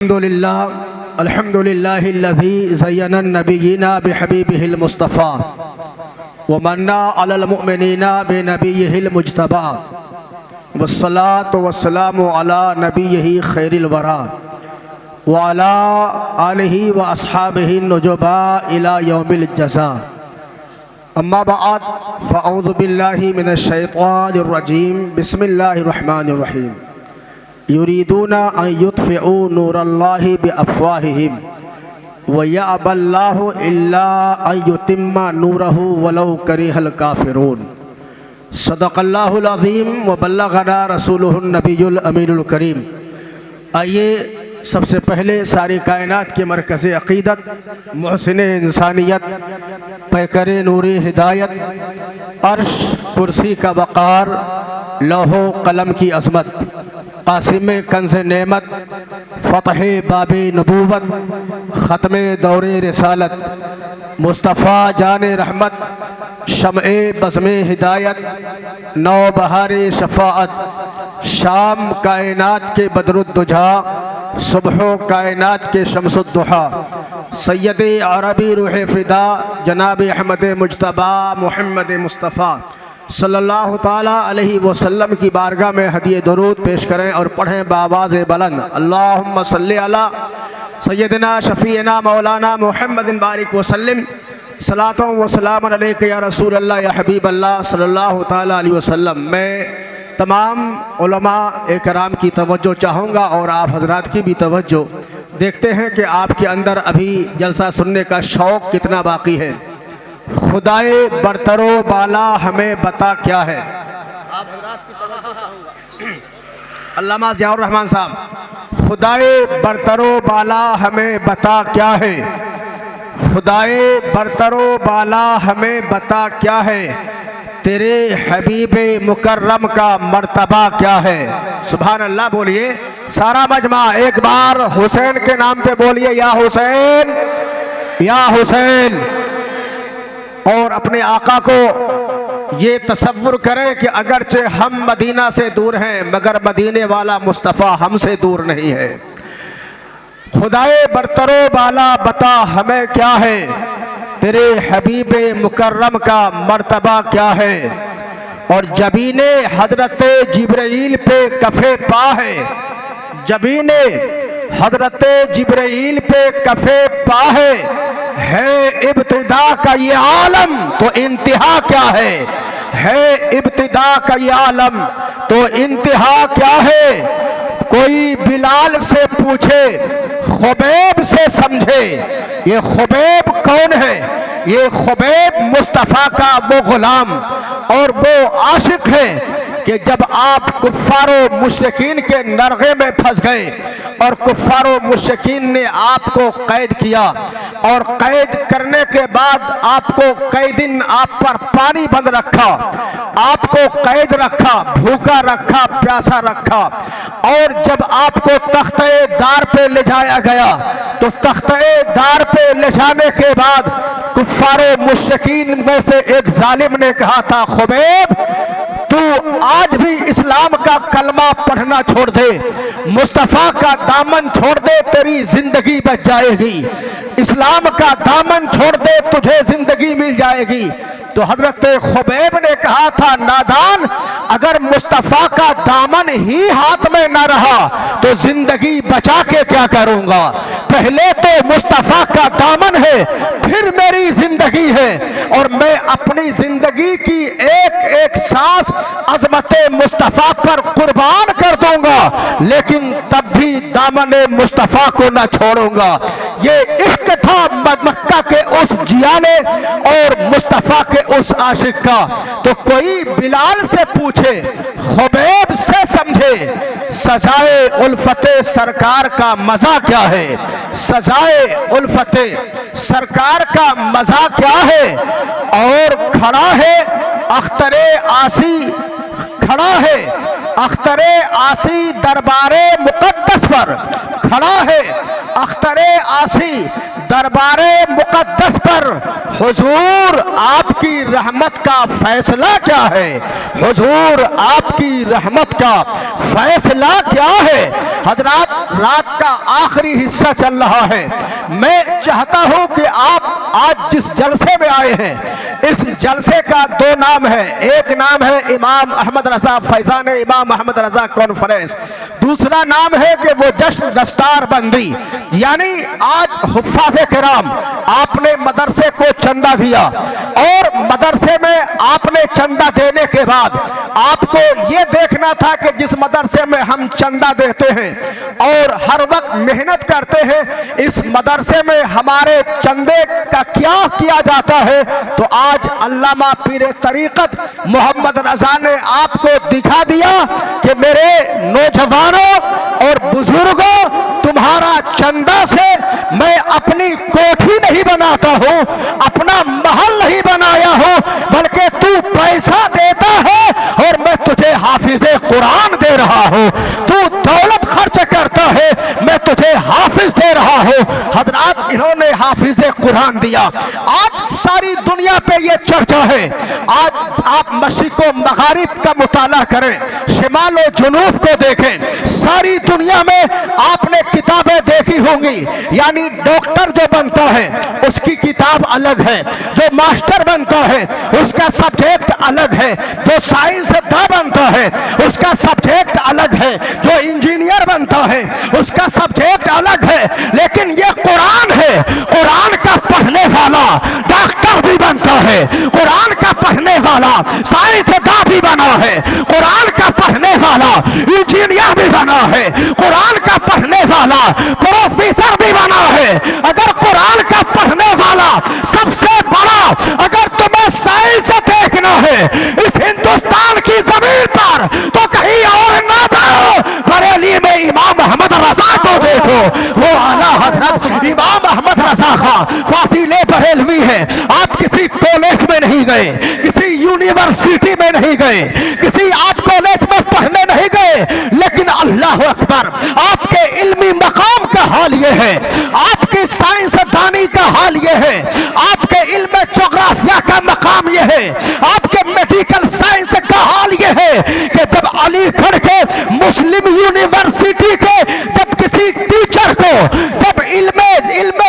الحمد لله الذي زين النبيين بحبيبه المصطفى ومن على المؤمنين بنبيه المجتبى والصلاة والسلام على نبيه خير الورى وعلى آله وأصحابه النجباء إلى يوم الجزاء. أما بعد فأعوذ بالله من الشيطان الرجيم. بسم الله الرحمن الرحيم. يريدون أن يطفئوا نور الله بأفواههم ويأبى الله إلا أن يتم نوره ولو كره الكافرون. صدق الله العظيم وبلغنا رسوله النبي الأمين الكريم. آئیے سب سے پہلے ساری کائنات کے مرکز عقیدت، محسن انسانیت، پیکر نوری ہدایت، عرش کرسی کا وقار، لوح و قلم کی عظمت، قاسم کنز نعمت، فتح باب نبوت، ختم دور رسالت، مصطفیٰ جان رحمت، شمع بزم ہدایت، نو بہار شفاعت، شام کائنات کے بدر الدجا، صبح و کائنات کے شمس الضحا، سید عربی روح فدا جناب احمد مجتبی محمد مصطفیٰ صلی اللہ تعالیٰ علیہ وسلم کی بارگاہ میں ہدیہ درود پیش کریں اور پڑھیں بآواز بلند. اللہم صلی علی سیدنا شفیعنا مولانا محمد بارک وسلم. صلاۃ و سلام علیک یا رسول اللہ یا حبیب اللہ صلی اللہ تعالیٰ علیہ وسلم. میں تمام علماء اکرام کی توجہ چاہوں گا اور آپ حضرات کی بھی توجہ. دیکھتے ہیں کہ آپ کے اندر ابھی جلسہ سننے کا شوق کتنا باقی ہے. خدائے برتر و بالا ہمیں بتا کیا ہے. علامہ ضیاء الرحمن صاحب، خدائے برتر و بالا ہمیں بتا کیا ہے. خدائے برتر و بالا ہمیں بتا کیا ہے. تیرے حبیب مکرم کا مرتبہ کیا ہے. سبحان اللہ بولیے سارا مجمع ایک بار حسین کے نام پہ بولیے، یا حسین یا حسین. اور اپنے آقا کو یہ تصور کریں کہ اگرچہ ہم مدینہ سے دور ہیں مگر مدینے والا مصطفیٰ ہم سے دور نہیں ہے. خدائے برتر و بالا بتا ہمیں کیا ہے. تیرے حبیب مکرم کا مرتبہ کیا ہے. اور جبین حضرت جبرائیل پہ کف پا ہے. جبین حضرت جبرائیل پہ کف پا ہے ابتدا کا یہ عالم تو انتہا کیا ہے. ابتدا کا یہ عالم تو انتہا کیا ہے. کوئی بلال سے پوچھے خبیب سے سمجھے. یہ خبیب کون ہے؟ یہ خبیب مصطفیٰ کا وہ غلام اور وہ عاشق ہے کہ جب آپ کفار و مشرکین کے نرغے میں پھنس گئے اور کفار و مشرکین نے آپ کو قید کیا اور قید کرنے کے بعد آپ کو کئی دن آپ پر پانی بند رکھا، آپ کو قید رکھا، بھوکا رکھا، پیاسا رکھا، اور جب آپ کو تختہ دار پہ لے جایا گیا تو تختہ دار پہ لے جانے کے بعد کفار و مشرکین میں سے ایک ظالم نے کہا تھا خبیب تو آج بھی اسلام کا کلمہ پڑھنا چھوڑ دے، مصطفیٰ کا دامن چھوڑ دے، تیری زندگی بچ جائے گی. اسلام کا دامن چھوڑ دے تجھے زندگی مل جائے گی. تو حضرت خبیب نے کہا تھا نادان اگر مصطفیٰ کا دامن ہی ہاتھ میں نہ رہا تو زندگی بچا کے کیا کروں گا. پہلے تو مصطفیٰ کا دامن ہے پھر میری زندگی ہے اور میں اپنی زندگی کی ایک ایک سانس عظمت مصطفیٰ پر قربان کر دوں گا لیکن تب بھی دامن مصطفیٰ کو نہ چھوڑوں گا. یہ عشق تھا مکہ کے اس جیانے اور مصطفیٰ کے اس عاشق کا. تو کوئی بلال سے پوچھے خبیب سے سمجھے سزائے الفت سرکار کا مزہ کیا ہے. سزائے الفت سرکار کا مزہ کیا ہے. اور کھڑا ہے اختر آسی، کھڑا ہے اختر آسی دربار مقدس پر، کھڑا ہے اختر آسی دربارے مقدس پر حضور آپ کی رحمت کا فیصلہ کیا ہے؟ حضور آپ کی رحمت کا فیصلہ کیا ہے؟ حضرات رات کا آخری حصہ چل رہا ہے، میں چاہتا ہوں کہ آپ آج جس جلسے میں آئے ہیں اس جلسے کا دو نام ہے، ایک نام ہے امام احمد رضا فیضان امام احمد رضا کانفرنس، دوسرا نام ہے کہ وہ جشن دستار بندی، یعنی آج حفاظ کرام آپ نے مدرسے کو چندہ دیا اور مدرسے میں آپ نے چندہ دینے کے بعد آپ کو یہ دیکھنا تھا کہ جس مدرسے میں ہم چندہ دیتے ہیں اور ہر وقت محنت کرتے ہیں اس مدرسے میں ہمارے چندے کا کیا کیا جاتا ہے، تو آج علامہ پیر طریقت محمد رضا نے آپ کو دکھا دیا کہ میرے نوجوانوں اور بزرگوں تمہارا چندہ سے میں اپنی کوٹھی نہیں بناتا ہوں، اپنا محل نہیں بنایا ہوں، بلکہ تو پیسہ دیتا ہے اور میں تجھے حافظ قرآن دے رہا ہوں، تو دولت خرچ کرتا ہے میں تجھے حافظ دے رہا ہوں۔ حضرات انہوں نے حافظ قرآن دیا، آج ساری دنیا پہ یہ چرچا ہے، آج آپ مشرق و مغرب کا مطالعہ کریں، شمال و جنوب کو دیکھیں، ساری دنیا میں آپ نے کتابیں دیکھی ہوں گی، یعنی ڈاکٹر جو بنتا ہے اس کی کتاب الگ ہے، جو ماسٹر بنتا ہے اس کا سبجیکٹ الگ ہے، جو سائنس داں بنتا ہے اس کا سبجیکٹ الگ ہے، جو انجینئر بنتا ہے اس کا سبجیکٹ الگ ہے، لیکن یہ قرآن ہے، قرآن کا پڑھنے والا ڈاکٹر بھی بنتا ہے، قرآن کا پڑھنے والا سائنس داں بھی بنا ہے، قرآن کا پڑھنے والا انجینئر بھی بنا ہے، قرآن کا پڑھنے والا پروفیسر بھی بنا ہے۔ اگر قرآن کا پڑھنے والا سب سے بڑا اگر تمہیں سائنس دیکھنا ہے اس ہندوستان کی زمین پر تو کہیں اور نہ جاؤ، بریلی میں امام احمد رضا کو دیکھو، وہ اعلیٰ حضرت امام احمد رضا خان فاضل بریلوی ہے۔ آپ کسی کالج میں نہیں گئے، کسی یونیورسٹی میں نہیں گئے، کسی آپ کالج میں پڑھنے نہیں گئے، لیکن اللہ اکبر آپ کے علمی مقام کا حال یہ ہے، آپ کی سائنس دانی کا حال یہ ہے، آپ کے علم جغرافیہ کا مقام یہ ہے، آپ کے میڈیکل سائنس کا حال یہ ہے کہ جب علی گڑھ کے مسلم یونیورسٹی کے جب کسی ٹیچر کو جب علم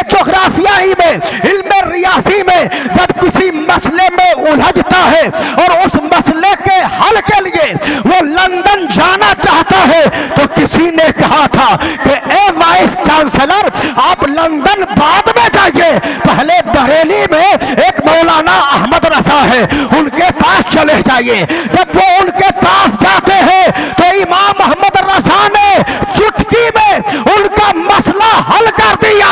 جغرافیائی میں علم ریاضی میں جب کسی مسئلے میں الجھتا ہے اور اس مسئلے کے حل کے لیے وہ لندن جانا چاہتا ہے تو کسی نے کہا تھا کہ اے وائس چانسلر آپ لندن بعد میں جائیے، پہلے بریلی میں ایک مولانا احمد رضا ہے ان کے پاس چلے جائیے۔ جب وہ ان کے پاس جاتے ہیں تو امام احمد رضا نے چٹکی میں ان کا مسئلہ حل کر دیا۔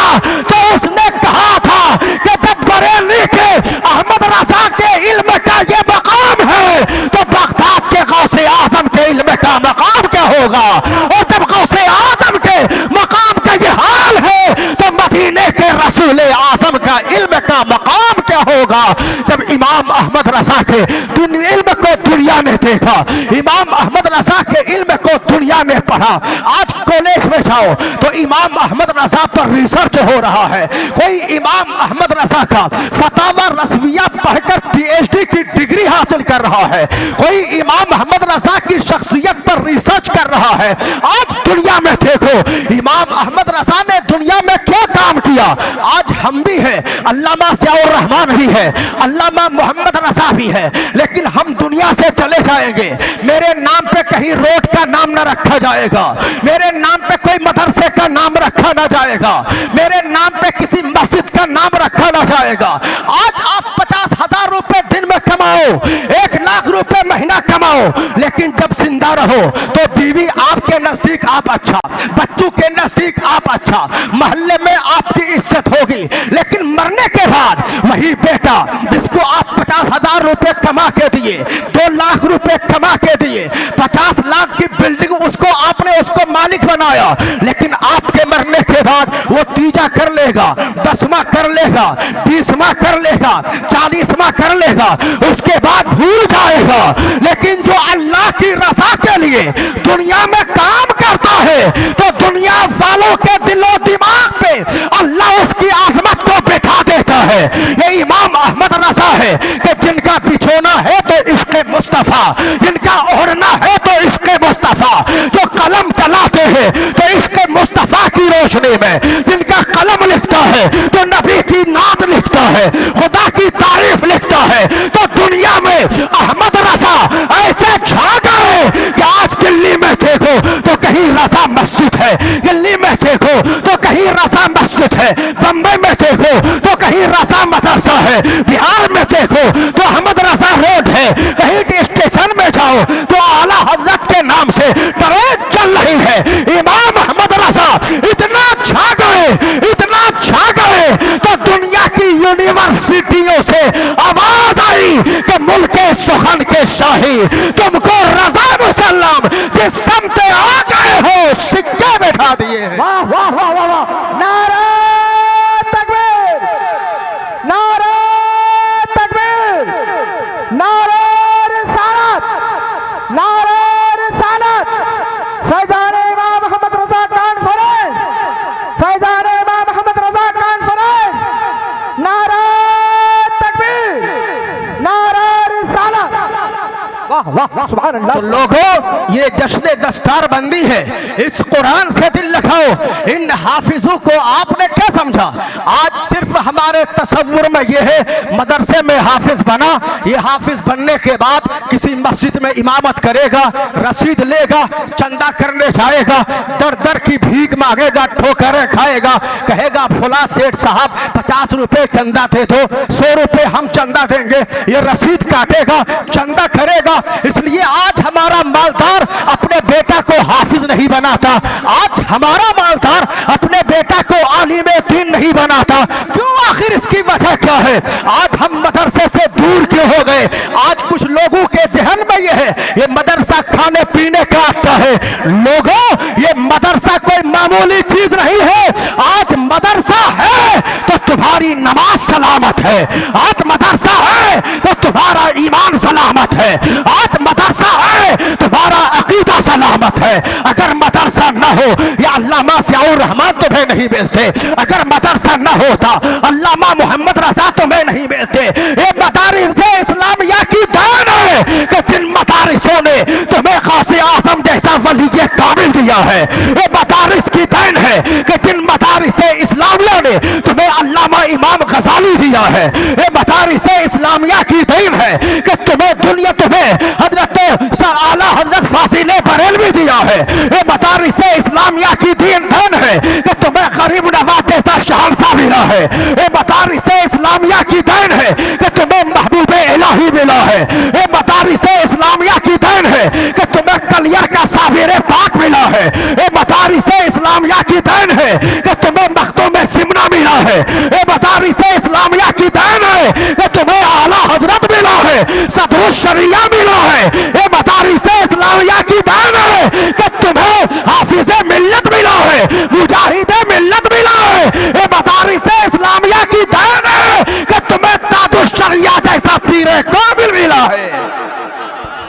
تو اس نے کہا تھا کہ جب بریلی کے احمد رضا کے علم کا یہ مقام ہے تو بغداد کے غوث اعظم کے علم کا مقام کیا ہوگا، اور جب غوث اعظم کے مقام کا یہ حال ہے تو مدینے کے رسول اعظم کا علم کا مقام کیا ہوگا۔ جب امام احمد رضا کے علم کو دنیا نے دیکھا، امام احمد رضا کے علم کو دنیا نے پڑھا، آج کالج میں جاؤ تو امام احمد رضا پر ریسرچ ہو رہا ہے، کوئی امام احمد رضا کا فتاوی رضویہ پڑھ کر پی ایچ ڈی کی ڈگری حاصل کر رہا ہے، کوئی امام احمد رضا کی شخصیت پر ریسرچ کر رہا ہے۔ آج دنیا میں دیکھو امام احمد رضا نے دنیا میں کیا کام کیا، آج ہم بھی ہیں، علامہ ضیاء الرحمن بھی ہے، علامہ محمد رضا بھی ہے، لیکن ہم دنیا سے چلے جائیں گے، میرے نام پہ کہیں روڈ کا نام نہ رکھا جائے گا، میرے نام پہ کوئی مدرسے کا نام رکھا نہ جائے گا، میرے نام پہ کسی مسجد کا نام رکھا نہ جائے گا۔ آج آپ 50,000 روپے دن میں کماؤ، 1,00,000 روپے مہینہ کماؤ، لیکن جب زندہ رہو تو بیوی آپ کے نزدیک آپ اچھا، بچوں کے نزدیک آپ اچھا، محلے میں آپ کی عزت ہوگی، لیکن مرنے کے بعد وہی بیٹا جس کو آپ 50,000 روپے کما کے دیے، 2,00,000 روپے کما کے دیے، 50 لاکھ کی بلڈنگ اس کو آپ نے اس کو مالک بنایا، لیکن آپ کے مرنے کے بعد وہ تیجا کر لے گا، 10واں کر لے گا، 20واں کر لے گا، 40واں کر لے گا، اس کے بعد بھول جائے گا۔ لیکن جو اللہ کی رضا کے لیے دنیا میں کام کرتا ہے تو دنیا والوں کے دل و دماغ پہ اللہ اس کی عظمت ہے کہ جن کا بچھونا ہے تو عشق مصطفیٰ، جن کا اوڑھنا ہے تو عشق مصطفیٰ، جو قلم چلاتے ہیں تو عشق مصطفیٰ کی روشنی میں، جن کا قلم لکھتا ہے تو نبی کی نعت لکھتا ہے، خدا کی تعریف لکھتا ہے، تو دنیا میں احمد رضا ایسے چھا گئے کہ آج دلی میں دیکھو تو کہیں رضا مسجد ہے، دلی میں دیکھو تو کہیں رضا مسجد ہے، بمبئی میں دیکھو تو کہیں رضا مدرسہ ہے، بہار میں دیکھو تو احمد رضا روڈ ہے، کہیں اسٹیشن میں جاؤ تو اعلیٰ حضرت کے نام سے ٹرین چل رہی ہے۔ امام احمد رضا اتنا چھا گئے تو دنیا کی یونیورسٹیوں سے آواز آئی کہ ملک سخن کے شاہی تم کو رضا مسلم جس سمت آ گئے ہو سکے بٹھا دیے ہیں۔ واہ واہ واہ واہ واہ، نعرہ تکبیر، نعرہ تکبیر، نعرہ رسالت، نعرہ رسالت، فیضان امام محمد رضا کانفرنس، فیضان امام محمد رضا کانفرنس، نعرہ تکبیر، نعرہ رسالت، واہ واہ واہ سبحان اللہ۔ تو لوگوں یہ جشن دستار بندی ہے، اس قرآن سے دل لگاؤ۔ ان حافظوں کو آپ نے کیا سمجھا؟ آج صرف ہمارے تصور میں یہ ہے مدرسے میں حافظ بنا، یہ حافظ بننے کے بعد کسی مسجد میں امامت کرے گا، رسید لے گا، چندہ کرنے جائے گا، در در کی بھیک مانگے گا، ٹھوکریں کھائے گا، کہے گا فلاں سیٹھ صاحب 50 روپے چندہ دے دو، 100 روپے ہم چندہ دیں گے، یہ رسید کاٹے گا، چندہ کرے گا۔ اس لیے آج ہمارا مالدار اپنے بیٹا کو حافظ نہیں بناتا، آج ہمارا مالدار اپنے بیٹا کو عالم دین نہیں بناتا۔ کیوں؟ آخر اس کی وجہ کیا ہے؟ آج ہم مدرسے سے دور کیوں ہو گئے؟ آج کچھ لوگوں کے ذہن میں یہ ہے یہ مدرسہ کھانے پینے کا اڈا ہے۔ لوگوں یہ مدرسہ کوئی معمولی چیز نہیں ہے، آج مدرسہ ہے تو تمہاری نماز سلامت ہے، آج مدرسہ ہے تو تمہارا ایمان سلامت ہے، آج مدرسہ ہے تمہارا عقیدہ سلامت ہے۔ اگر مدرسہ نہ ہو یا علامہ ضیاء الرحمن تمہیں نہیں ملتے، اگر مدرسہ نہ ہوتا علامہ محمد رضا تمہیں نہیں ملتے۔ یہ مدارس اسلامیہ کی دین ہے کہ جن مدارسوں نے تمہیں غوث اعظم جیسا ولی کامل دیا ہے، یہ مدارس کی دین ہے کہ جن مدارس اسلامیہ نے تمہیں علامہ امام غزالی دیا ہے، یہ مدارس اسلامیہ کی دین ہے کہ تمہیں حضرت اعلیٰ حضرت فاضل بریلوی دیا ہے، یہ مدارس اسلامیہ کی دین ہے کہ تمہیں غریب نواز جیسا شہنشاہ ملا ہے، یہ مدارس اسلامیہ کی دین ہے کہ تمہیں محبوب الہی ملا ہے، یہ مدارس اسلامیہ کی دین ہے کہ تمہیں کلیئر کا صابر پاک ملا ہے، یہ مدارس اسلامیہ کی دین ہے کہ تمہیں مختوم سمنا ملا ہے، یہ مدارس اسلامیہ کی دین ہے کہ تمہیں اعلیٰ حضرت ملا ہے، صدر الشریعہ ملا ہے، یہ مدارس اسلامیہ کی دین ہے کہ تمہیں حافظ ملت ملا ہے، مجاہد ملت ملا ہے، یہ مدارس اسلامیہ کی دین ہے کہ تمہیں تاج الشریعہ جیسا پیر کامل ملا ہے۔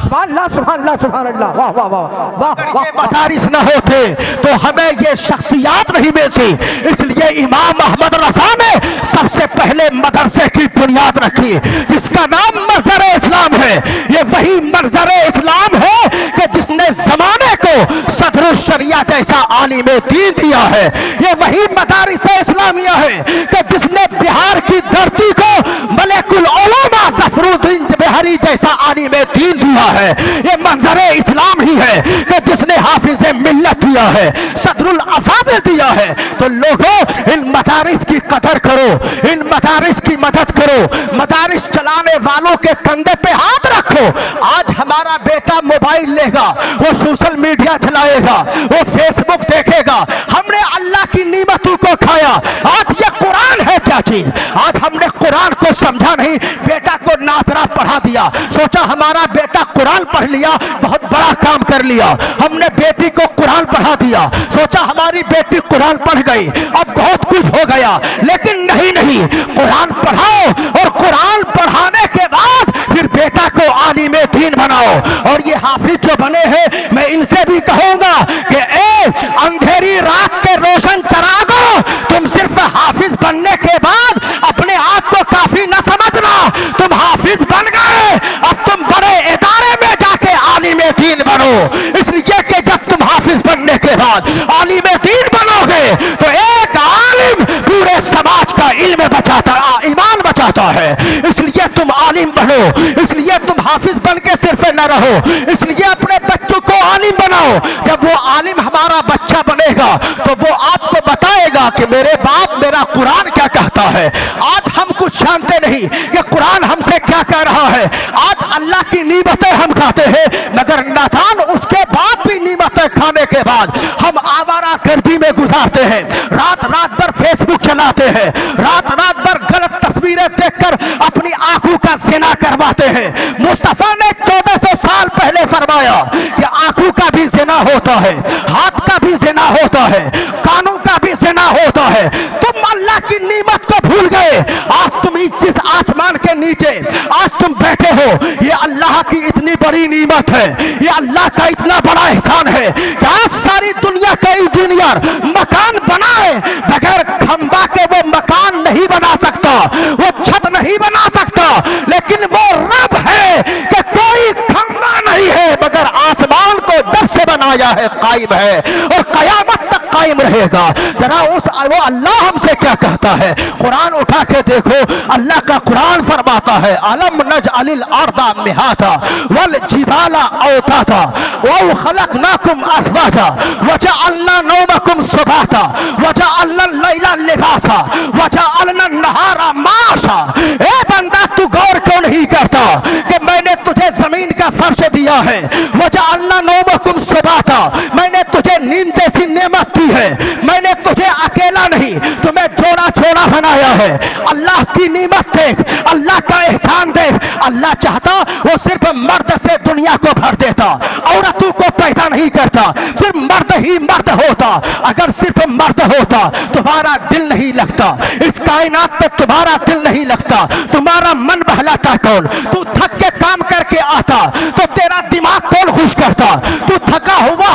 سبحان اللہ سبحان اللہ سبحان اللہ، واہ واہ واہ واہ واہ۔ مدارس نہ ہوتے تو ہمیں یہ شخصیات نہیں ملتی، اس لیے امام احمد رضا نے سب سے پہلے مدرسے کی بنیاد رکھی جس کا نام منظر اسلام ہے۔ یہ وہی منظر اسلام ہے کہ جس نے زمانے کو صدر الشریعہ جیسا عالم دین دیا ہے، یہ وہی مدارس اسلامیہ ہے کہ جس نے بہار کی دھرتی کو ملک العلماء ظفر الدین بہاری جیسا عالم دین دیا ہے۔ یہ منظر اسلام ہی ہے کہ جس نے حافظ ملت دیا ہے، صدر الافاضل دیا ہے۔ تو لوگوں ان مدارس کی قدر کرو، ان مدارس کی مدد کرو، مدارس چلانے والوں کے کندھے پہ ہاتھ رکھو۔ آج ہمارا بیٹا موبائل لے گا، وہ سوشل میڈیا چلائے گا، وہ فیس بک دیکھے گا۔ ہم نے اللہ کی نعمتوں کو کھایا۔ آج یہ قرآن ہے کیا چیز؟ آج ہم نے قرآن کو سمجھا نہیں، بیٹا کو ناظرہ پڑھا دیا، سوچا ہمارا بیٹا قرآن پڑھ لیا بہت بڑا کام کر لیا۔ ہم نے بیٹی کو قرآن پڑھا دیا، سوچا ہماری بیٹی قرآن پڑھ گئی اب بہت کچھ ہو گیا۔ لیکن نہیں، قرآن پڑھاؤ اور قرآن پڑھانے کے بعد پھر بیٹا کو عالم دین بناؤ۔ اور یہ حافظ جو بنے ہیں میں ان سے بھی کہوں گا کہ اے اندھیری رات کے روشن چراغوں، تم صرف حافظ بننے کے بعد اپنے آپ کو کافی نہ سمجھنا، تم بعد عالم دین بنو گے تو ایک عالم پورے سماج کا علم بچاتا، ایمان بچاتا ہے۔ اس لیے تم عالم بنو، اس لیے تم حافظ بن کے صرف نہ رہو، اس لیے اپنے بچوں کو عالم بناؤ۔ جب وہ عالم ہمارا بچہ بنے گا تو وہ آپ کو بتائے گا کہ میرے باپ میرا قرآن کیا کہتا ہے۔ آج ہم کچھ جانتے نہیں کہ قرآن ہم سے کیا کہہ رہا ہے۔ آج اللہ کی نعمتیں ہم کھاتے ہیں، مگر نادان اس کے بعد بھی نعمتیں کھانے کے بعد ہم آوارہ گردی میں گزارتے ہیں، رات رات بھر فیس بک چلاتے ہیں، رات رات بھر غلط تصویریں دیکھ کر اپنی آنکھوں کا زنا کرواتے ہیں۔ مصطفیٰ نے 1400 سال پہلے فرمایا کہ آنکھوں کا بھی زنا ہوتا ہے، ہاتھ کا بھی زنا ہوتا ہے، کانوں کا بھی زنا ہوتا ہے۔ تم اللہ کی نعمت کو بھول گئے۔ آج تم اس آسمان کے نیچے آج تم بیٹھے ہو، یہ اللہ کی اتنی بڑی نعمت ہے، یہ اللہ کا اتنا بڑا احسان ہے کہ آج ساری دنیا کا انجینئر مکان بنائے بغیر کھمبا کے وہ مکان نہیں بنا سکتا، وہ چھت نہیں بنا سکتا، لیکن وہ رب ہے کہ کوئی کھمبا نہیں ہے مگر آسمان کو جب سے بنایا ہے قائم ہے اور قیامت تک قائم رہے گا۔ ذرا وہ اللہ ہم سے کیا کہتا ہے، قرآن اٹھا کے دیکھو۔ اللہ کا قرآن فرماتا ہے الم نجعل الارض مہادا والجبال اوتادا وخلقناکم ازواجا وجعلنا نومکم سباتا وجعلنا اللیل لباسا وجعلنا النہار معاشا۔ اے بندہ تو غور کیوں نہیں کرتا کہ میں نے تجھے زمین کا فرش دیا ہے، وجعلنا نومکم سباتا، میں نے تجھے نیند جیسی نعمت دی ہے، میں نے تجھے اکیلا نہیں تمہیں جوڑا چھوڑا بنایا ہے۔ اللہ کی نعمت دیکھ، اللہ کا احسان دیکھ۔ اللہ چاہتا وہ صرف مرد سے دنیا کو بھر دیتا، عورتوں کو پیدا نہیں کرتا، صرف مرد ہی مرد ہوتا۔ اگر صرف مرد ہوتا تمہارا دل نہیں لگتا، اس کائنات پہ تمہارا دل نہیں لگتا، تمہارا من بہلاتا کون؟ تو تھک کے کام کر کے آتا تو تیرا دماغ کون خوش کرتا؟ تو تھکا ہوا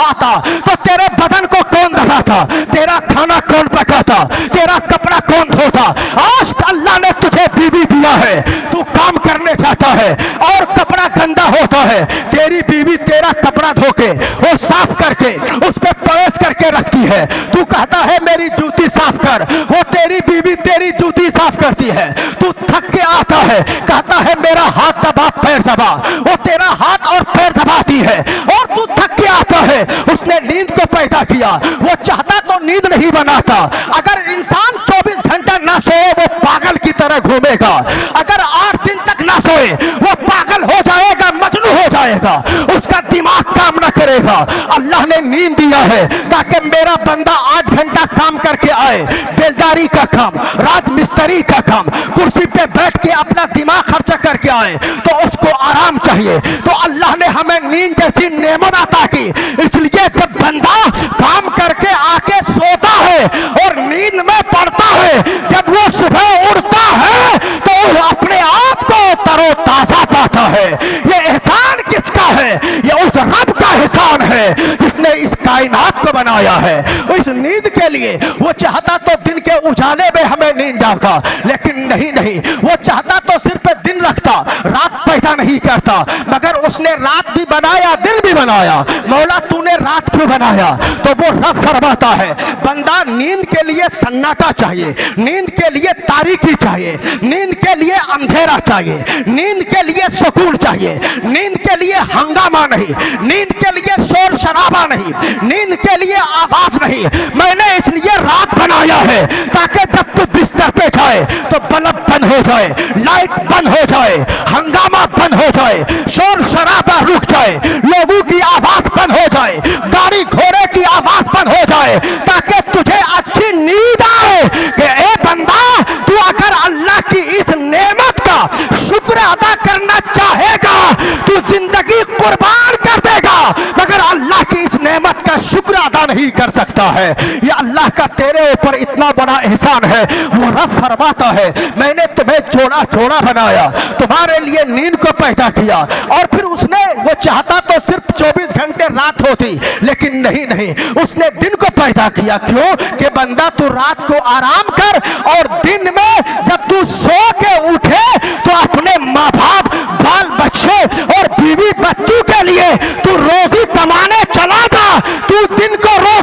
آتا تو تیرے بدن کو کون دباتا؟ تیرا کھانا کون پکاتا؟ تیرا کپڑا کون دھوتا؟ آج اللہ نے تجھے بیوی دیا ہے، تو کام کرنے جاتا ہے اور کپڑا گندا ہوتا ہے، تیری بیوی تیرا کپڑا دھو کے وہ صاف کر کے اس پہ پریس کر کے رکھتی ہے، تو کہتا ہے میری جوتی صاف کر، وہ تیری بیوی تیری جوتی صاف کرتی ہے۔ تو تھک کے آتا ہے کہتا ہے میرا ہاتھ دبا پیر دبا، وہ تیرا ہاتھ اور پیر دباتی ہے۔ اور تو تھک کے آتا ہے، اس نے نیند کو پیدا کیا، وہ چاہتا تو نیند نہیں بناتا۔ اگر انسان 24 گھنٹہ نہ سوئے وہ پاگل کی طرح گھومے گا، اگر 8 دن تک نہ سوئے وہ پاگل ہو جائے گا، مجنون ہو جائے گا، اس کا دماغ کام نہ کرے گا۔ اللہ نے نیند دیا ہے تاکہ میرا بندہ 8 گھنٹہ کام کر کے آئے، بیلداری کا کام، راج مستری کا کام، کرسی پہ بیٹھ کے اپنا دماغ خرچہ کر کے آئے تو اس کو آرام چاہیے۔ تو اللہ نے ہمیں نیند جیسی نعمت عطا کی، اس لیے جب بندہ کام کر کے آ کے سوتا ہے اور نیند میں پڑتا ہے، جب وہ صبح اٹھتا ہے تو وہ اپنے آپ کو ترو تازہ پاتا ہے۔ یہ احسان کس کا ہے؟ یہ اس رب کا احسان ہے جس نے اس کائنات کو بنایا ہے۔ اس نیند کے لیے وہ چاہتا تو دن کے اجالے میں ہمیں نیند ڈالتا، لیکن نہیں، وہ چاہتا تو صرف دن رکھتا، رات پیدا نہیں کرتا، مگر اس نے رات بھی بنایا دن بھی بنایا۔ مولا تو نے رات کیوں بنایا؟ تو وہ رب فرماتا ہے بندہ نیند کے لیے سناٹا چاہیے، نیند کے لیے تاریکی چاہیے، نیند کے لیے اندھیرا چاہیے، نیند کے لیے سکون چاہیے، نیند کے لیے ہنگامہ نہیں، نیند کے لیے شور شرابہ نہیں، نیند کے لیے آواز نہیں۔ میں نے اس لیے رات بنایا ہے تاکہ جب تو بستر پہ جائے تو بلب بند ہو جائے، لائٹ بند ہو جائے، ہنگامہ بند ہو جائے، شور شرابہ رک جائے، لوگوں کی آواز بند ہو جائے، گاڑی گھوڑے کی آواز بند ہو جائے، تاکہ تجھے اچھی نیند آئے کہ اے بندہ تو اگر اللہ کی اس نعمت کا شکر ادا کرنا چاہے گا تو زندگی قربان کر دے گا، مگر اللہ کی اس نعمت کا شکر ادا نہیں کر سکتا ہے۔ یہ اللہ کا تیرے اوپر اتنا بڑا احسان ہے۔ وہ رب فرماتا ہے میں نے تمہیں جوڑا جوڑا بنایا، تمہارے لیے نیند کو پیدا کیا، اور پھر اس نے وہ چاہتا تو صرف 24 گھنٹے رات ہوتی، لیکن نہیں، اس نے دن کو پیدا کیا۔ کیوں کہ بندہ تو رات کو آرام کر اور دن میں جب تو سو کے اٹھے تو اپنے ماں باپ، بال بچے اور بیوی بچوں کے لیے تو روزی کمانے چلا جا، تو دن کو روز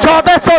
1400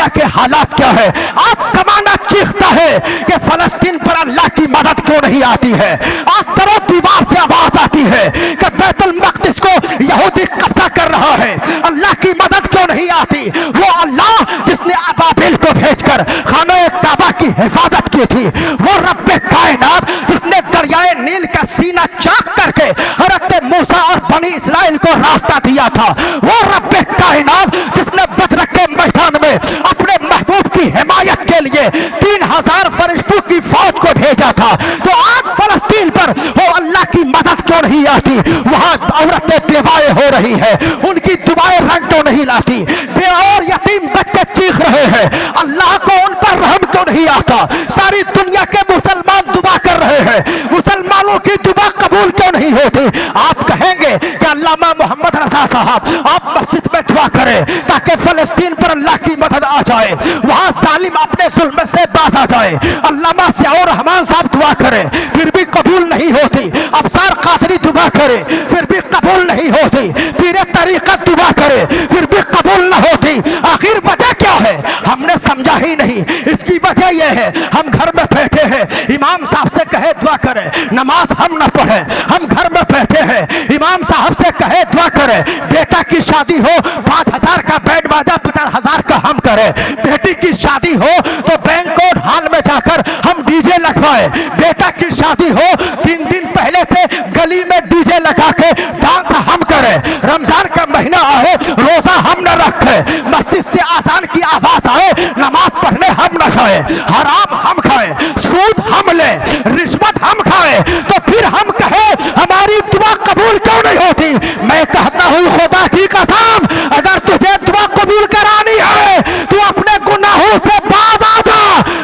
دنیا کے حالات کیا ہے. آج زمانہ چیختا ہے کہ فلسطین پر اللہ کی مدد کیوں نہیں آتی ہے. آج طرف دیوار سے آواز آتی ہے کہ بیت المقدس کو یہودی قبضہ کر رہا ہے, اللہ کی مدد کیوں نہیں آتی. وہ اللہ جس نے ابابیل کو بھیج کر خانہ کعبہ کی حفاظت کی تھی, وہ رب کائنات جس نے دریائے نیل کا سینہ چاک کر کے حضرت موسیٰ اور بنی اسرائیل کو راستہ دیا تھا, وہ رب کائنات جس نے بدر کے میدان میں اپنے محبوب کی حمایت کے لیے 3000 فرشتوں کی فوج کو بھیجا تھا. تو آج فلسطین پر وہ اللہ کی مدد کیوں نہیں آتی. وہاں عورتیں بیوائیں ہو رہی ہیں, ان کی دعائیں رنگ کیوں نہیں لاتی. بے اور یتیم بچے چیخ رہے ہیں, اللہ کو ان پر رحم کیوں نہیں آتا. ساری دنیا کے مسلمان دعا کر رہے ہیں, مسلمانوں کی دعا قبول کیوں نہیں ہوتی. آپ کہیں گے کہ علامہ محمد رضا صاحب آپ مسجد میں دعا کریں تاکہ فلسطین پر اللہ کی مدد آ جائے, وہاں ظالم اپنے ظلم سے باز آ جائے. علامہ ضیاء الرحمن صاحب دعا کریں پھر بھی قبول نہیں ہوتی. ابصار قادری دعا کرے پھر بھی قبول نہیں ہوتی. پیر طریقت دعا کرے پھر بھی قبول نہ ہوتی. آخر وجہ کیا ہے ہم نے سمجھا ہی نہیں. اس کی وجہ یہ ہے ہم گھر میں بیٹھے ہیں, امام صاحب سے کہے دعا کرے, نماز ہم نہ پڑھیں. ہم گھر میں بیٹھے ہیں, امام صاحب سے کہے دعا کرے, بیٹا کی شادی ہو 5000 کا بینڈ باجا 50,000 کا ہم کرے. بیٹی کی شادی ہو تو بینکوٹ ہال میں جا کر ہم ڈی جے لگوائے. بیٹا کی شادی ہو 3 دن پہلے سے گلی میں ڈی جے لگا کے ڈانس ہم کرے. رمضان کا مہینہ آئے روزہ ہم نہ رکھے, مسجد سے آذان کی آواز آئے نماز پڑھنے ہم نہ جائے. حرام ہم کھائے, سود ہم لے, رشوت ہم کھائے, تو پھر ہم کہے ہماری دعا قبول کیوں نہیں ہوتی. میں کہتا ہوں خدا کی قسم اگر تجھے دعا قبول کرانی ہے تو اپنے گناہوں سے باز آ جا,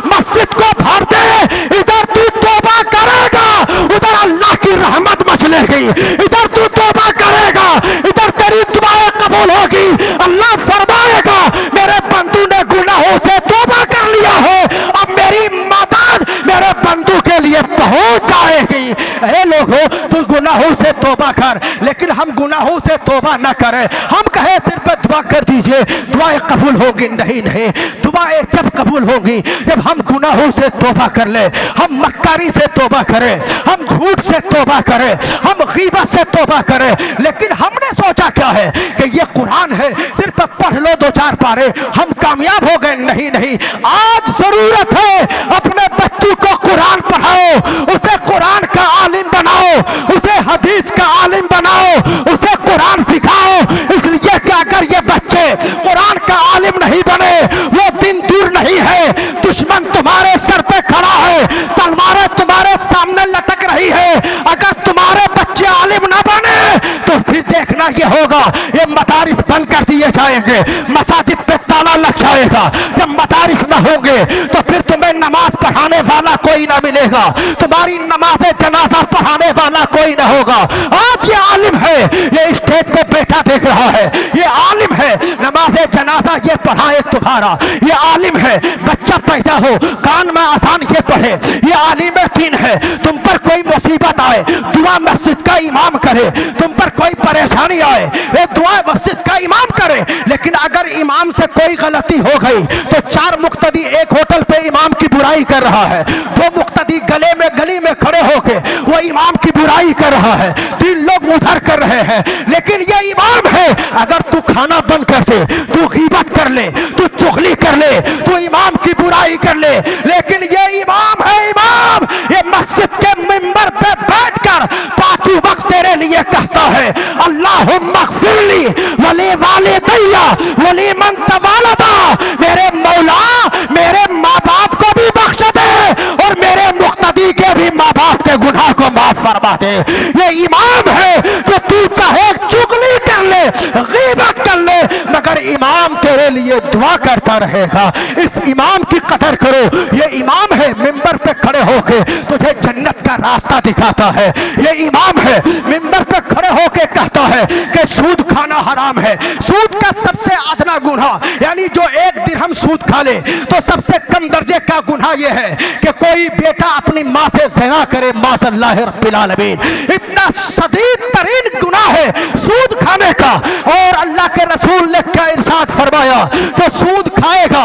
مسجد کو بھر دے. ادھر تو توبہ کرے گا ادھر اللہ کی رحمت مچلے گی, ادھر تو توبہ کرے گا ادھر تیری دعائیں قبول ہوگی. اللہ فرمائے گا میرے بندو نے گناہوں سے توبہ کر لیا ہے, اب میری مدد میرے بندو کے لیے پہنچ جائے گی. اے لوگوں تو گناہوں سے توبہ کر, لیکن ہم گناہوں سے توبہ نہ کریں. ہم کہیں صرف دعا کر دیجئے دعائیں قبول ہوگی. نہیں, دعائیں جب قبول ہوگی جب ہم گناہوں سے توبہ کر لیں, ہم مکاری سے توبہ کریں, ہم جھوٹ سے توبہ کریں, ہم غیبت سے توبہ کریں. لیکن ہم نے سوچا کیا ہے کہ یہ قرآن ہے صرف پڑھ لو 2-4 پارے ہم کامیاب ہو گئے. نہیں, آج ضرورت ہے اپنے بچوں کو قرآن پڑھاؤ, اسے قرآن کا عالم بناؤ, اسے حدیث کا عالم بناؤ, اسے قرآن سکھاؤ. اس لیے کہ اگر یہ بچے قرآن کا عالم نہیں بنے وہ دن دور نہیں ہے. دشمن تمہارے سر پہ کھڑا ہے, تلواریں تمہارے سامنے لٹک رہی ہے. اگر تمہارے بچے عالم نہ بنے تو پھر دیکھنا یہ ہوگا یہ مدارس بند کر دیے جائیں گے, مساجد پہ تالا لگ جائے گا. جب مدارس نہ ہوں گے تو پھر تمہیں نماز پڑھانے والا کوئی نہ ملے گا, تمہاری نماز جنازہ پڑھانے والا کوئی نہ ہوگا. آج یہ عالم ہے, یہ اسٹیج پہ بیٹھا دیکھ رہا ہے, یہ عالم ہے نماز جنازہ یہ پڑھائے تمہارا. یہ عالم ہے بچہ پیدا ہو کان میں آسان یہ پڑھے. یہ عالم دین ہے, تم پر کوئی مصیبت آئے دعا مسجد کا امام کرے, تم پر کوئی پریشانی آئے یہ دعا مسجد کا امام کرے. لیکن اگر امام سے کوئی غلطی ہو گئی تو 4 مقتدی ایک ہوٹل پہ امام کی برائی کر رہا ہے, 2 مقتدی گلی میں کھڑے ہو کے وہ امام کی برائی کر رہا ہے, 3 لوگ ادھر کر رہے ہیں. لیکن یہ امام ہے, اگر تو کھانا بند کر دے, تو غیبت کر لے, تو چغلی کر لے, تو امام کی برائی کر لے. لیکن یہ امام ہے, امام یہ مسجد کے منبر پہ بیٹھ کر 5 وقت تیرے لیے کہتا ہے اللہم اغفر لی ولی والدی ولی من تولدا. میرے مولا میرے ماں باپ کو بھی بخش دے اور میرے مقتدی کے بھی ماں باپ کے گناہ کو معاف فرما دے. یہ امام ہے کہ تو چاہے چغلی کر لے, غیبت کر لے, مگر امام تیرے لیے دعا کرتا رہے گا. اس امام کی قدر کرو. یہ امام ہے منبر پہ کھڑے ہو کے تجھے جنت کا راستہ دکھاتا ہے. یہ امام ہے منبر پہ کھڑے ہو کے کہتا ہے کہ سود کھانا حرام ہے. سود کا سب سے ادنا گناہ یعنی جو 1 درہم سود کھا لے تو سب سے کم درجے کا گناہ یہ ہے کہ کوئی بیٹا اپنی ماں سے زنا کرے. معاذ اللہ رب العالمین, اتنا شدید ترین گناہ ہے سود کھانے کا. اور اللہ کے رسول نے کیا ارشاد فرمایا, جو سود کھائے گا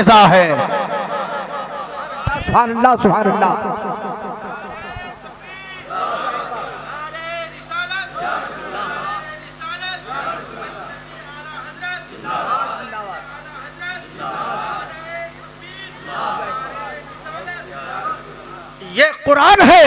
جزا ہے۔ سبحان اللہ سبحان اللہ۔ یہ قرآن ہے۔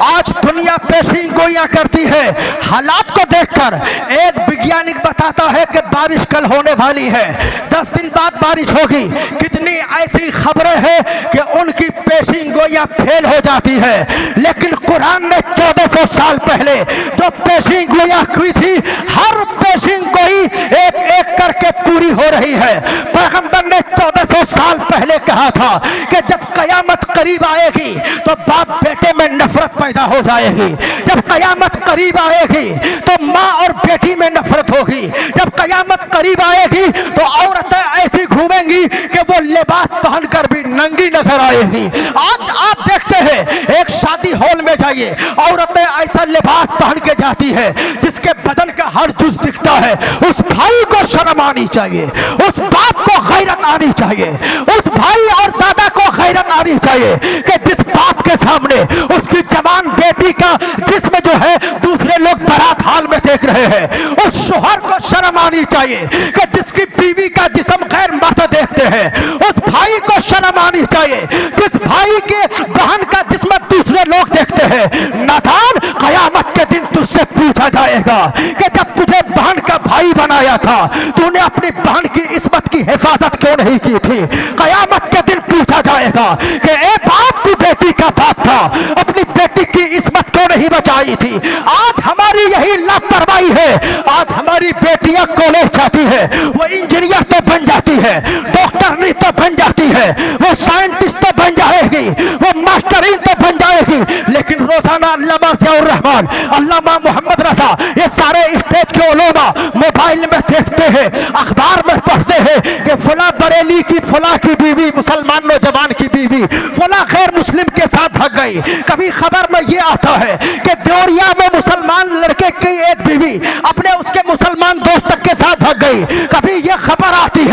آج دنیا پیشین گوئیاں کرتی ہے، حالات کو دیکھ کر ایک وگیانک بتاتا ہے کہ بارش کل ہونے والی ہے، 10 دن بعد بارش ہوگی۔ کتنی ایسی خبریں ہیں کہ ان کی پیشین گوئیاں فیل ہو جاتی ہے، لیکن قرآن نے 1400 سال پہلے جو پیشین گوئیاں کی تھی، ہر پیشین گوئی ایک ایک کر کے پوری ہو رہی ہے۔ پیغمبر نے 1400 سال پہلے کہا تھا کہ جب قیامت قریب آئے گی تو باپ بیٹے میں نفرت پیدا ہو جائے گی، جب قیامت قریب آئے گی تو ماں اور بیٹی میں نفرت ہوگی، جب قیامت قریب آئے گی تو عورتیں ایسی گھومیں گی کہ وہ لباس پہن کر بھی ننگی نظر آئے گی۔ آج آپ دیکھتے ہیں ایک شادی ہال میں جائیے، عورتیں ایسا لباس پہن کے جاتی ہے جس کے بدن کا ہر جز دکھتا ہے۔ اس بھائی کو شرم آنی چاہیے، اس باپ کو غیرت آنی چاہیے، اس بھائی اور دادا کو غیرت آنی چاہیے کہ جس باپ کے سامنے اس کی جوان بیٹی کا جسم جو ہے دوسرے لوگ برات حال میں دیکھ رہے ہیں، اس شوہر کو شرم آنی چاہیے کہ جس کی بیوی کا جسم غیر مرد دیکھتے ہیں، اس بھائی کو شرم آنی چاہیے جس بھائی کے بہن کا جسم دوسرے لوگ دیکھتے ہیں۔ نادان، قیامت کے دن تجھ سے پوچھا جائے گا کہ جب تجھے بہن کا بھائی بنایا تھا تو نے اپنی بہن کی عصمت کی حفاظت کیوں نہیں کی تھی؟ قیامت کے دن پوچھا جائے گا کہ اے باپ تو بیٹی کا باپ تھا، اپنی بیٹی کی عصمت کیوں نہیں بچائی تھی؟ آج ہماری یہی لاپرواہی ہے۔ آج ہماری بیٹیاں کالج جاتی ہے، وہ انجینئر تو بن جاتی ہے، ڈاکٹر نہیں تو بن جاتی ہے، وہ سائنٹسٹ تو بن جائے گی، وہ ماسٹرین تو بن جائے گی، لیکن روزانہ علامہ ضیاء الرحمن، علامہ محمد رضا، یہ سارے اسٹیج کے علماء موبائل میں دیکھتے ہیں، اخبار میں پڑھتے ہیں کہ فلاں بریلی کی فلاں کی بیوی، مسلمان نوجوان کی بیوی فلاں غیر مسلم کے ساتھ بھگ گئی۔ کبھی خبر میں یہ آتا ہے کہ دیوریا میں مسلمان لڑکے کی ایک بیوی اپنے اس کے مسلمان دوست کے ساتھ بھگ گئی۔ کبھی یہ خبر آتی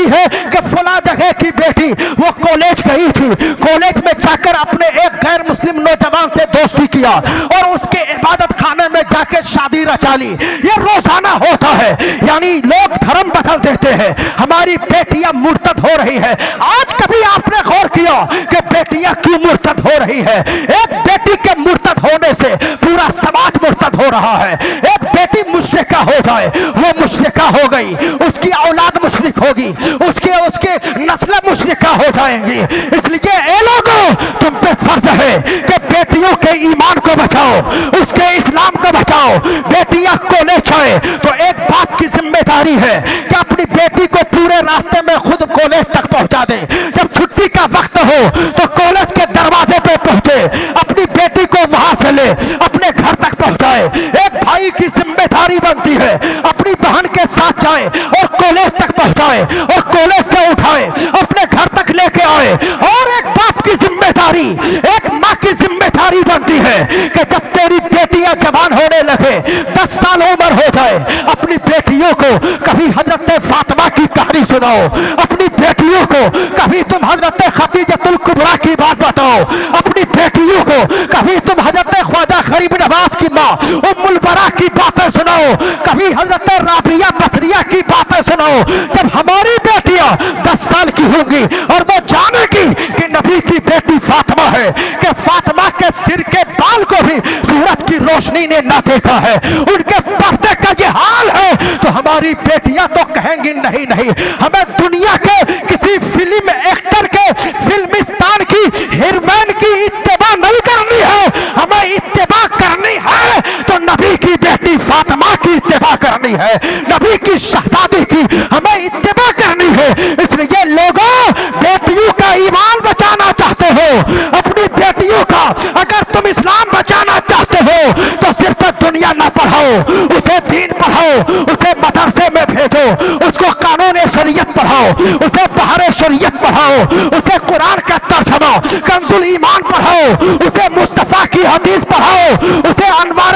ہے کہ فلاں جگہ کی بیٹی وہ کالج گئی تھی، کالج میں جا کر اپنے ایک غیر مسلم نوجوان سے دوستی کیا اور اس کے عبادت خانے میں جا کے شادی رچا لی۔ یہ روزانہ ہوتا ہے، یعنی لوگ دھرم بدل دیتے ہیں، ہماری بیٹیاں مرتد ہو رہی ہے۔ آج کبھی آپ نے غور کیا کہ بیٹیاں کیوں مرتد ہو رہی ہے؟ ایک بیٹی کے مرتد ہونے سے پورا سماج مرتد ہو رہا ہے۔ ایک بیٹی مشرکہ ہو جائے، وہ مشرکہ ہو گئی، اس کی اولاد مشرک ہوگی، اس کے نسل مشرکہ ہو جائیں گی۔ اس لیے اے لوگوں، تم پہ فرض ہے کہ بیٹیوں کے ایمان کو بچاؤ، اس کے اسلام کو بچاؤ۔ بیٹیاں کالج جائے تو ایک باپ کی ذمہ داری ہے کہ اپنی بیٹی کو پورے راستے میں خود کالج تک پہنچا دے، جب چھٹی کا وقت ہو تو کالج کے دروازے پہ پہنچے، اپنی بیٹی کو وہاں سے لے اپنے گھر تک پہنچائے۔ ایک بھائی کی ذمہ داری بنتی ہے اپنی بہن کے ساتھ جائے اور کالج تک پہنچائے اور کالج سے اٹھائے اپنے گھر تک لے کے آئے۔ اور ایک باپ کی ذمہ داری، ایک ماں کی ذمہ داری بنتی ہے کہ جب تیری بیٹیاں جوان ہونے لگے، 10 سال عمر ہو جائے، اپنی بیٹیوں کو کبھی حضرت فاطمہ کی کہانی سناؤ، اپنی بیٹیوں کو کبھی تم حضرت خدیجۃ الکبریٰ کی بات بتاؤ، اپنی بیٹیوں کو کبھی تم حضرت خواجہ غریب نواز کی ماں ام البراء کی باتیں سناؤ، کبھی حضرت رابعہ بصریہ کی باتیں سناؤ۔ جب ہماری بیٹیاں 10 سال کی ہوں گی اور وہ جانے گی کہ نبی کی بیٹی فاطمہ ہے، کہ فاطمہ کے سر کے بال کو بھی سورج کی روشنی نے نہ دیکھا ہے، ان کے پردے کا یہ حال ہے، تو ہماری بیٹیاں تو کہیں گی نہیں، ہمیں دنیا کے کسی فلم ایکٹر کے فلمستان کی ہیروین کی اتباع نہیں کرنی ہے، ہمیں اتباع کرنی ہے تو نبی کی بیٹی فاطمہ کی اتباع کرنی ہے، نبی کی شہزادی کی ہمیں اتباع کرنی ہے۔ اس لیے لوگوں، بیٹیوں کا ایمان بچانا چاہتے ہو، اپنی بیٹیوں کا اگر تم اسلام بچانا چاہتے ہو تو صرف دنیا نہ پڑھاؤ، اسے دین پڑھاؤ، اسے مدرسے میں بھیجو، اس کو قانون شریعت پڑھاؤ، اسے بہار شریعت پڑھاؤ، اسے قرآن کا ترجمہ کنز الایمان پڑھاؤ، اسے مصطفیٰ کی حدیث پڑھاؤ، اسے انوار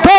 2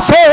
100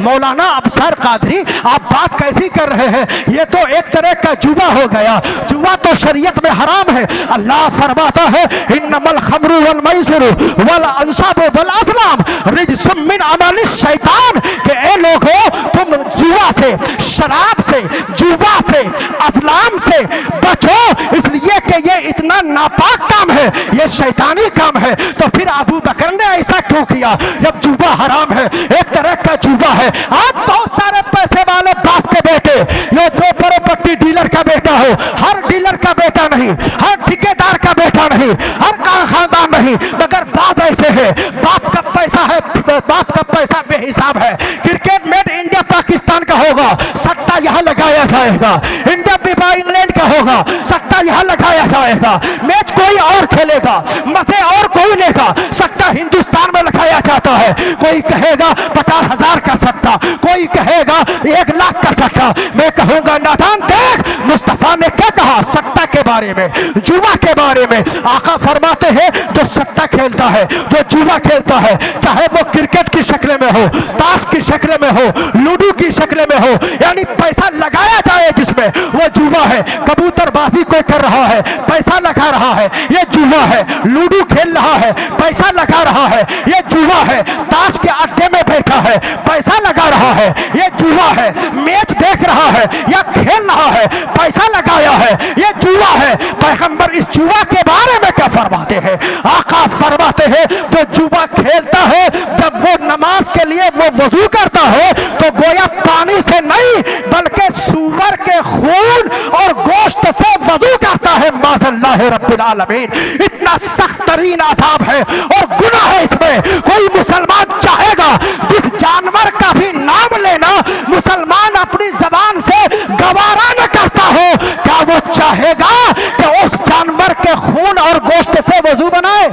مولانا ابصار قادری آپ بات کیسی کر رہے ہیں، یہ تو ایک طرح کا جوا ہو گیا، جوا تو شریعت میں حرام ہے۔ اللہ فرماتا ہے انما الخمر والمیسر والانصاب والازلام رجس من عمل الشیطان، کہ اے لوگوں تم جوا سے، شراب سے، جوا سے، ازلام سے بچو، اس لیے کہ یہ اتنا ناپاک کام ہے، یہ شیطانی کام ہے۔ تو پھر ابو بکر نے ایسا کیوں کیا جب جوا حرام ہے، ایک طرح کا جوا ہے؟ آپ بہت سارے پیسے والے باپ کے بیٹے، یہ جو پراپرٹی ڈیلر کا بیٹا ہو، ہر ڈیلر کا بیٹا نہیں، ہر ٹھیکیدار کا بیٹا نہیں، ہر خاندان نہیں، مگر بعض ایسے ہے باپ کا پیسہ ہے، باپ کا پیسہ بے حساب ہے۔ کرکٹ میچ انڈیا پاکستان کا ہوگا، سٹا یہاں لگایا جائے گا، انڈیا پیپا انگلینڈ کا ہوگا، سٹا یہاں لگایا جائے گا، میچ کوئی اور کھیلے گا، مزے اور کوئی لے گا، سٹا ہندوستان میں لگایا جاتا ہے۔ کوئی کہے گا 50,000 کا سٹا، کوئی کہے گا 1 لاکھ کا سٹا۔ میں کہوں گا نادان دیکھ مصطفیٰ نے کیا کہا سٹا کے بارے میں، جوا کے بارے میں۔ آقا فرماتے ہیں جو سٹا کھیلتا ہے، جو جوا کھیلتا ہے، چاہے وہ کرکٹ کی شکل میں ہو، تاش کی شکل میں ہو، لوڈو کی شکل میں ہو، یعنی پیسہ لگایا جائے جس میں، وہ جوا ہے۔ کبوتر بازی کوئی کر رہا ہے، پیسہ لگا رہا ہے، یہ جوا ہے۔ لوڈو کھیل رہا ہے، پیسہ لگا رہا ہے، یہ جوا ہے۔ تاش کے اڈے میں بیٹھا ہے، پیسہ لگا رہا ہے، یہ جوا ہے۔ میچ دیکھ رہا ہے یا کھیل رہا ہے، پیسہ لگایا ہے، یہ جوا ہے۔ پیغمبر اس جوا کے بارے میں کیا فرماتے ہیں؟ آقا فرماتے ہیں جو جوا کھیلتا ہے جب وہ نماز کے لیے وہ وضو کرتا ہے تو گویا پانی سے نہیں بلکہ سور کے خون اور گوشت سے وضو کرتا ہے۔ معاذ اللہ رب العالمین، اتنا سخت ترین عذاب ہے اور گناہ ہے اس میں۔ کوئی مسلمان چاہے گا جس جانور کا بھی نام لینا مسلمان اپنی زبان سے گوارا نہ کرتا ہو، کیا وہ چاہے گا کہ اس جانور کے خون اور گوشت سے وضو بنائے؟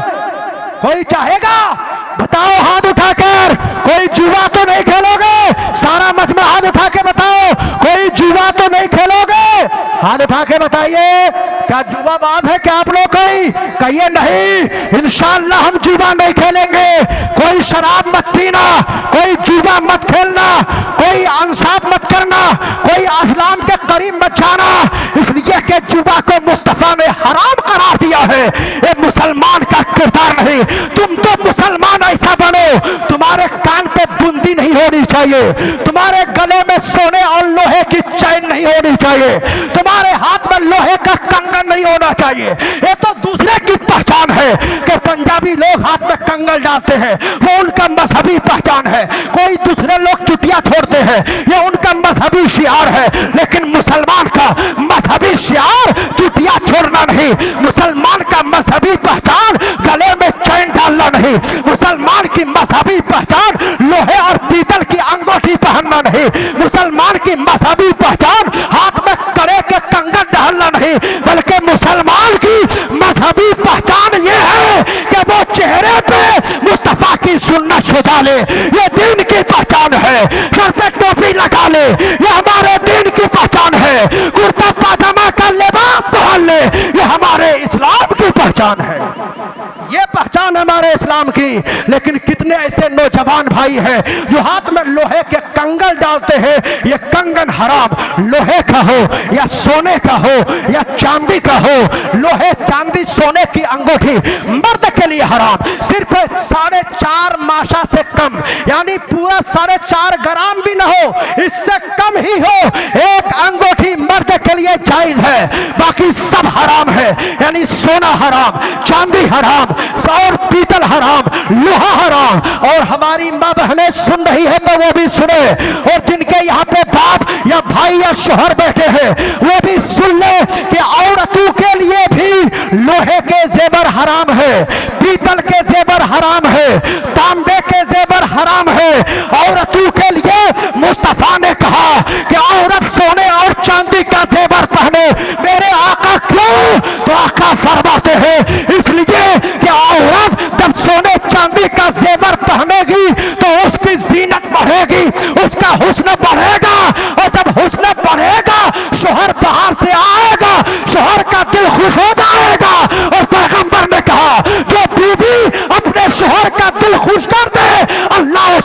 کوئی چاہے گا؟ بتاؤ ہاتھ اٹھا کر، کوئی جوا تو نہیں کھیلو گے؟ سارا مجمع ہاتھ اٹھا کے بتاؤ کوئی جوا تو نہیں کھیلو گے؟ ہاتھ اٹھا کے بتائیے کیا جوا باز ہے کیا آپ لوگ؟ کہیے نہیں، انشاءاللہ ہم جوا نہیں کھیلیں گے۔ کوئی شراب مت پینا، کوئی جوا مت کھیلنا، کوئی انصاب مت کرنا، کوئی ازلام کے قریب مت جانا، اس لیے کہ جوا کو مصطفیٰ نے حرام قرار دیا ہے۔ یہ مسلمان کا کردار نہیں۔ تم تو مسلمان ایسا بنو تمہارے کان پہ بندی نہیں ہونی چاہیے، تمہارے گلے میں سونے اور لوہے کی چین نہیں ہونی چاہیے، تمہارے ہاتھ میں لوہے کا کنگن نہیں ہونا چاہیے۔ یہ تو دوسرے کی پہچان ہے کہ پنجابی لوگ ہاتھ میں کنگن ڈالتے ہیں، وہ ان کا مذہبی پہچان ہے۔ کوئی دوسرے لوگ چٹیاں چھوڑتے ہیں، یہ ان کا مذہبی شعار ہے۔ لیکن مسلمان کا مذہبی شعار چٹیاں چھوڑنا نہیں، مسلمان کا مذہبی پہچان گلے میں چین ڈالنا نہیں، مسلمان کی مذہبی پہچان لوہے اور پیتل کی انگوٹھی پہننا نہیں، مسلمان کی مذہبی پہچان ہاتھ میں کڑے کے کنگن ڈالنا نہیں، بلکہ مسلمان کی مذہبی پہچان یہ ہے کہ وہ چہرے پہ مصطفیٰ کی سنت سجا لے، یہ دین کی پہچان ہے۔ سر پہ ٹوپی لگا لے، یہ ہمارے دین کی پہچان ہے۔ کرتا پاجامہ کا لباس پہن لے، یہ ہمارے اسلام کی پہچان ہے، یہ پہچان ہمارے اسلام کی۔ لیکن کتنے ایسے نوجوان بھائی ہیں جو ہاتھ میں لوہے کے کنگن ڈالتے ہیں۔ یہ کنگن حرام، لوہے کا ہو یا سونے کا ہو یا چاندی کا ہو، لوہے چاندی سونے کی انگوٹھی مرد کے لیے حرام۔ صرف 4.5 ماشا سے کم، یعنی پورا 4.5 گرام بھی نہ ہو، اس سے کم ہی ہو، ایک انگوٹھی مرد کے لیے جائز ہے، باقی سب حرام ہے۔ یعنی سونا حرام، چاندی حرام اور پیتل حرام، لوہا حرام۔ اور ہماری ماں بہنیں سن رہی ہے تو وہ بھی سنے، اور جن کے یہاں پہ باپ یا بھائی یا شوہر بیٹھے ہیں وہ بھی سن لے کہ عورتوں کے لیے بھی لوہے کے زیور حرام ہے، پیتل کے زیور حرام ہے، تانبے کے زیور حرام ہے۔ عورتوں کے لیے مصطفیٰ نے کہا کہ عورت سونے اور چاندی کا زیور پہنے۔ میرے آقا کیوں؟ تو آقا فرماتے ہیں اس لیے کہ عورت جب سونے چاندی کا زیور پہنے گی تو اس کی زینت بڑھے گی، اس کا حسن بڑھے گا، اور جب حسن بڑھے گا شوہر باہر سے آئے گا، شوہر کا دل خوش ہو جائے گا۔ اور پیغمبر نے کہا جو بیوی اپنے شوہر کا دل خوش کر دے اللہ اس